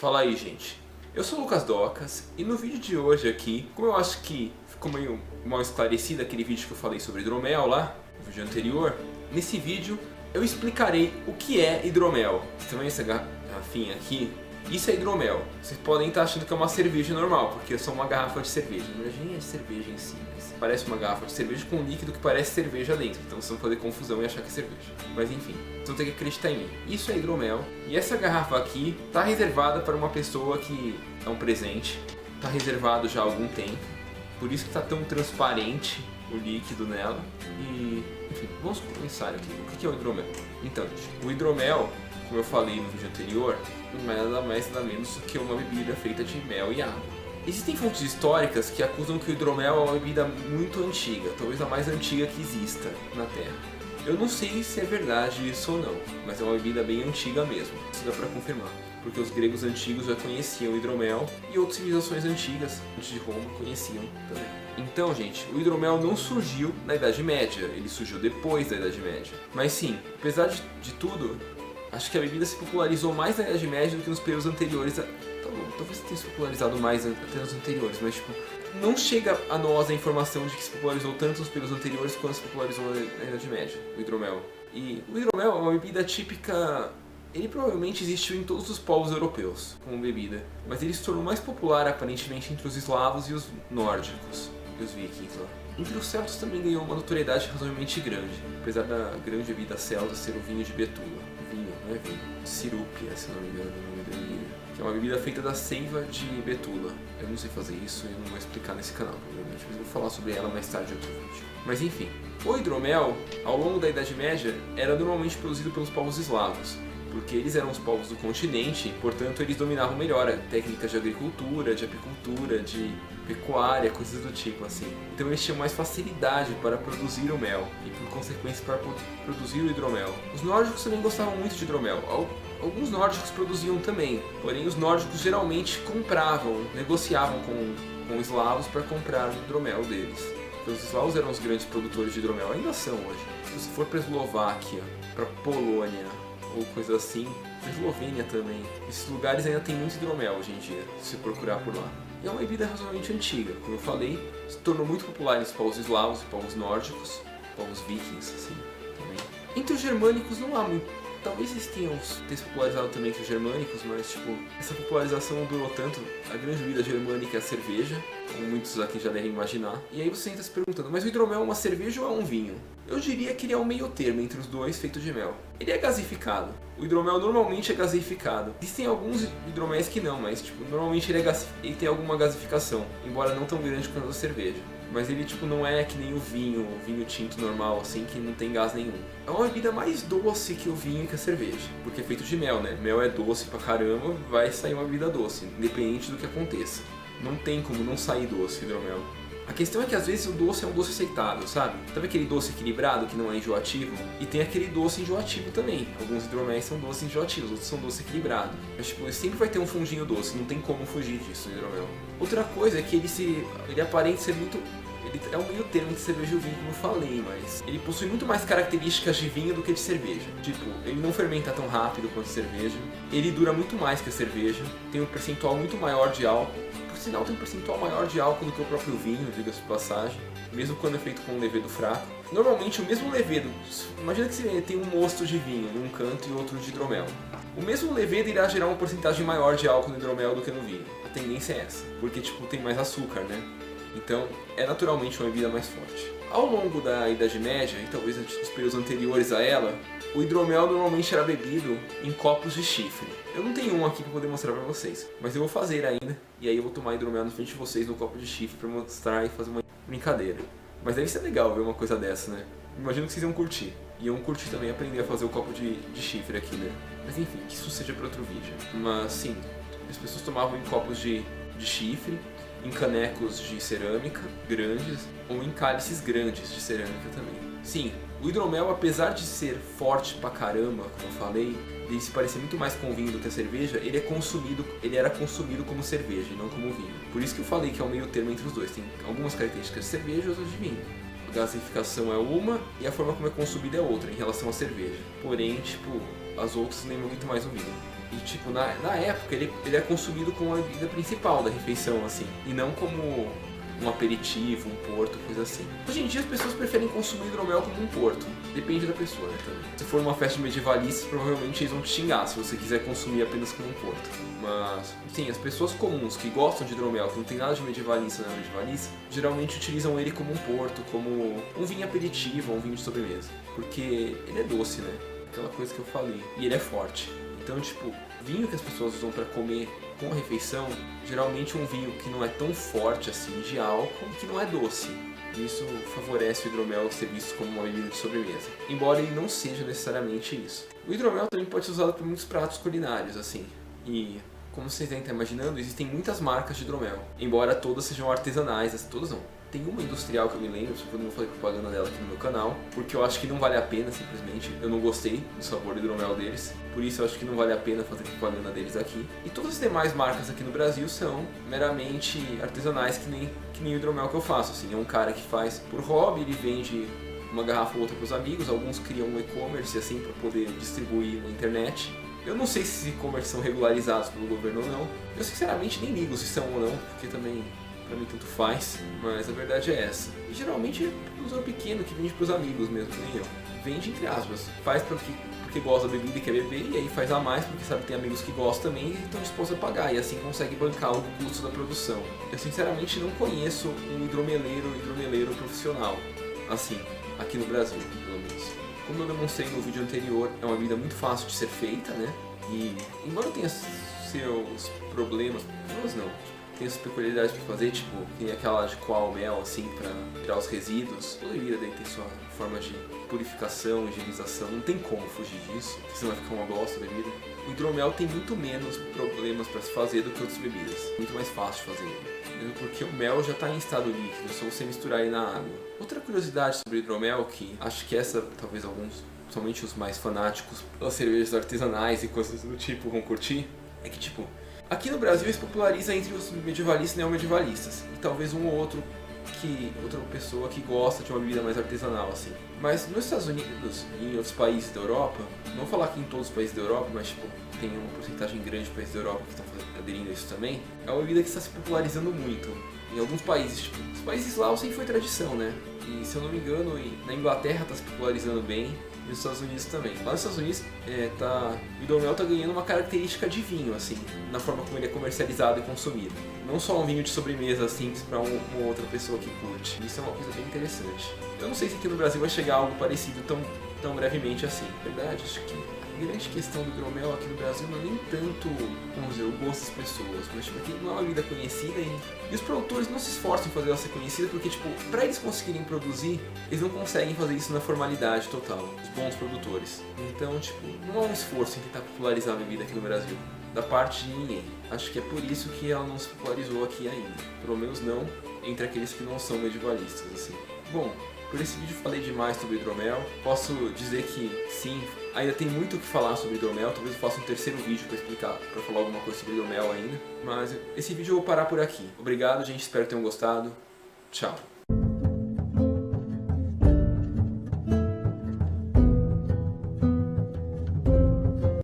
Fala aí, gente. Eu sou o Lucas Docas e no vídeo de hoje aqui, como eu acho que ficou meio mal esclarecido aquele vídeo que eu falei sobre hidromel lá, no vídeo anterior, nesse vídeo eu explicarei o que é hidromel. Vocês estão vendo essa garrafinha aqui? Isso é hidromel. Vocês podem estar achando que é uma cerveja normal, porque é só uma garrafa de cerveja. Na verdade nem é cerveja em si, mas parece uma garrafa de cerveja com um líquido que parece cerveja dentro. Então vocês vão fazer confusão e achar que é cerveja. Mas enfim, vocês vão ter que acreditar em mim. Isso é hidromel. E essa garrafa aqui está reservada para uma pessoa que é um presente. Está reservado já há algum tempo. Por isso que está tão transparente o líquido nela. E enfim, vamos começar aqui. O que é o hidromel? Então, gente, o hidromel, como eu falei no vídeo anterior, não é nada mais nada menos do que uma bebida feita de mel e água. Existem fontes históricas que acusam que o hidromel é uma bebida muito antiga, talvez a mais antiga que exista na Terra. Eu não sei se é verdade isso ou não, mas é uma bebida bem antiga mesmo, isso dá pra confirmar. Porque os gregos antigos já conheciam o hidromel e outras civilizações antigas, antes de Roma, conheciam também. Então, gente, o hidromel não surgiu na Idade Média, ele surgiu depois da Idade Média. Mas sim, apesar de tudo, acho que a bebida se popularizou mais na Idade Média do que nos períodos anteriores. Talvez tenha se popularizado mais até nos anteriores, mas tipo, não chega a nós a informação de que se popularizou tanto nos períodos anteriores quanto se popularizou na Idade Média, o hidromel. E o hidromel é uma bebida típica. Ele provavelmente existiu em todos os povos europeus como bebida, mas ele se tornou mais popular aparentemente entre os eslavos e os nórdicos, e os vikings lá. Entre os celtas também ganhou uma notoriedade razoavelmente grande, apesar da grande bebida celta ser o vinho de Betula. Vinho, não é vinho. Sirupia, se não me engano, o nome da bebida. Que é uma bebida feita da seiva de Betula. Eu não sei fazer isso e não vou explicar nesse canal, provavelmente, mas eu vou falar sobre ela mais tarde em outro vídeo. Mas enfim, o hidromel, ao longo da Idade Média, era normalmente produzido pelos povos eslavos, porque eles eram os povos do continente, portanto eles dominavam melhor técnicas de agricultura, de apicultura, de pecuária, coisas do tipo assim. Então eles tinham mais facilidade para produzir o mel e por consequência para produzir o hidromel. Os nórdicos também gostavam muito de hidromel. Alguns nórdicos produziam também, porém os nórdicos geralmente compravam, negociavam com os eslavos para comprar o hidromel deles. Então, os eslavos eram os grandes produtores de hidromel, ainda são hoje. Se você for para a Eslováquia, para a Polônia, ou coisa assim, na Eslovênia também. Esses lugares ainda tem muito hidromel hoje em dia, se você procurar por lá. E é uma bebida razoavelmente antiga, como eu falei, se tornou muito popular entre os povos eslavos e povos nórdicos, povos vikings, assim, também. Entre os germânicos não há muito. Talvez eles tenham se popularizado também entre os germânicos, mas tipo, essa popularização não durou tanto. A grande bebida germânica é a cerveja, como muitos aqui já devem imaginar. E aí você está se perguntando, mas o hidromel é uma cerveja ou é um vinho? Eu diria que ele é um meio termo entre os dois, feito de mel. Ele é gasificado. O hidromel normalmente é gasificado. Existem alguns hidroméis que não, mas tipo, normalmente ele tem alguma gasificação, embora não tão grande quanto a cerveja. Mas ele tipo não é que nem o vinho tinto normal, assim, que não tem gás nenhum. É uma bebida mais doce que o vinho e que a cerveja, porque é feito de mel, né? Mel é doce pra caramba, vai sair uma bebida doce, independente do que aconteça. Não tem como não sair doce hidromel. A questão é que às vezes o doce é um doce aceitável, sabe? Sabe aquele doce equilibrado que não é enjoativo? E tem aquele doce enjoativo também. Alguns hidroméis são doces enjoativos, outros são doce equilibrado. Mas tipo, sempre vai ter um fundinho doce, não tem como fugir disso no hidromel. Outra coisa é que ele aparenta ser muito... Ele é um meio termo entre cerveja e vinho, como eu falei, mas ele possui muito mais características de vinho do que de cerveja. Tipo, ele não fermenta tão rápido quanto a cerveja, ele dura muito mais que a cerveja, tem um percentual muito maior de álcool. Por sinal, tem um percentual maior de álcool do que o próprio vinho, diga-se de passagem, mesmo quando é feito com um levedo fraco. Normalmente o mesmo levedo, imagina que você tem um mosto de vinho num canto e outro de hidromel. O mesmo levedo irá gerar uma porcentagem maior de álcool no hidromel do que no vinho. A tendência é essa, porque tipo, tem mais açúcar, né? Então, é naturalmente uma bebida mais forte. Ao longo da Idade Média, e talvez nos períodos anteriores a ela, o hidromel normalmente era bebido em copos de chifre. Eu não tenho um aqui para poder mostrar para vocês, mas eu vou fazer ainda, e aí eu vou tomar hidromel na frente de vocês no copo de chifre para mostrar e fazer uma brincadeira. Mas deve ser legal ver uma coisa dessa, né? Imagino que vocês iam curtir. E iam curtir também aprender a fazer o copo de chifre aqui, né? Mas enfim, que isso seja para outro vídeo. Mas sim, as pessoas tomavam em copos de chifre, em canecos de cerâmica grandes ou em cálices grandes de cerâmica também. Sim, o hidromel, apesar de ser forte pra caramba, como eu falei, ele se parecer muito mais com vinho do que a cerveja, ele era consumido como cerveja e não como vinho. Por isso que eu falei que é o meio termo entre os dois. Tem algumas características de cerveja e outras de vinho. gasificação é uma e a forma como é consumida é outra em relação à cerveja. Porém, tipo, as outras lembram muito mais o vinho. E tipo, na época ele é consumido como a bebida principal da refeição, assim, e não como um aperitivo, um porto, coisa assim. Hoje em dia as pessoas preferem consumir hidromel como um porto. Depende da pessoa, né, também. Se for uma festa de medievalistas, provavelmente eles vão te xingar se você quiser consumir apenas como um porto. Mas, sim, as pessoas comuns que gostam de hidromel, que não tem nada de medievalista, não é medievalista, geralmente utilizam ele como um porto, como um vinho aperitivo, um vinho de sobremesa. Porque ele é doce, né? Aquela coisa que eu falei. E ele é forte. Então, tipo, vinho que as pessoas usam para comer com a refeição, geralmente um vinho que não é tão forte assim de álcool e que não é doce. Isso favorece o hidromel ser visto como uma bebida de sobremesa, embora ele não seja necessariamente isso. O hidromel também pode ser usado para muitos pratos culinários, assim, e como vocês devem estar imaginando, existem muitas marcas de hidromel, embora todas sejam artesanais, todas não. Tem uma industrial que eu me lembro, só que eu não falei propaganda dela aqui no meu canal, porque eu acho que não vale a pena, simplesmente. Eu não gostei do sabor do hidromel deles, por isso eu acho que não vale a pena fazer propaganda deles aqui. E todas as demais marcas aqui no Brasil são meramente artesanais, que nem o hidromel que eu faço. Assim, é um cara que faz por hobby, ele vende uma garrafa ou outra para os amigos, alguns criam um e-commerce assim para poder distribuir na internet. Eu não sei se esses e-commerce são regularizados pelo governo ou não. Eu sinceramente nem ligo se são ou não, porque também pra mim tanto faz, mas a verdade é essa. E geralmente é um produtor pequeno que vende pros amigos mesmo, que nem eu. Vende entre aspas, faz porque gosta da bebida e quer beber, e aí faz a mais porque sabe que tem amigos que gostam também e estão dispostos a pagar, e assim consegue bancar o custo da produção. Eu sinceramente não conheço um hidromeleiro profissional, assim, aqui no Brasil, pelo menos. Como eu demonstrei no vídeo anterior, é uma bebida muito fácil de ser feita, né? E embora tenha seus problemas não, tem essas peculiaridades para fazer, tipo, tem aquela de coalho mel, assim, para tirar os resíduos. Toda bebida daí tem sua forma de purificação, higienização, não tem como fugir disso, senão vai ficar uma bosta a bebida. O hidromel tem muito menos problemas para se fazer do que outras bebidas, muito mais fácil de fazer ele. Mesmo porque o mel já está em estado líquido, é só você misturar ele na água. Outra curiosidade sobre o hidromel, que acho que essa, talvez alguns, somente os mais fanáticos pelas cervejas artesanais e coisas do tipo vão curtir, é que tipo, aqui no Brasil isso populariza entre os medievalistas e neomedievalistas, e talvez um ou outro outra pessoa que gosta de uma bebida mais artesanal, assim. Mas nos Estados Unidos e em outros países da Europa, não vou falar que em todos os países da Europa, mas tipo, tem uma porcentagem grande de países da Europa que estão aderindo a isso também, é uma bebida que está se popularizando muito. Em alguns países, tipo, os países lá sempre foi tradição, né? E se eu não me engano, na Inglaterra está se popularizando bem, e nos Estados Unidos também. Lá nos Estados Unidos, o hidromel está ganhando uma característica de vinho, assim, na forma como ele é comercializado e consumido. Não só um vinho de sobremesa simples para uma outra pessoa que curte. Isso é uma coisa bem interessante. Eu não sei se aqui no Brasil vai chegar algo parecido tão brevemente assim. Na verdade, acho que a grande questão do hidromel aqui no Brasil não é nem tanto, vamos dizer, o gosto das pessoas, mas tipo, aqui não é uma bebida conhecida e os produtores não se esforçam em fazer ela ser conhecida porque, tipo, para eles conseguirem produzir, eles não conseguem fazer isso na formalidade total, os bons produtores. Então, tipo, não há um esforço em tentar popularizar a bebida aqui no Brasil, da parte de ninguém. Acho que é por isso que ela não se popularizou aqui ainda, pelo menos não entre aqueles que não são medievalistas, assim. Bom, por esse vídeo falei demais sobre hidromel. Posso dizer que sim, ainda tem muito o que falar sobre hidromel. Talvez eu faça um terceiro vídeo para explicar, para falar alguma coisa sobre hidromel ainda. Mas esse vídeo eu vou parar por aqui. Obrigado, gente. Espero que tenham gostado. Tchau.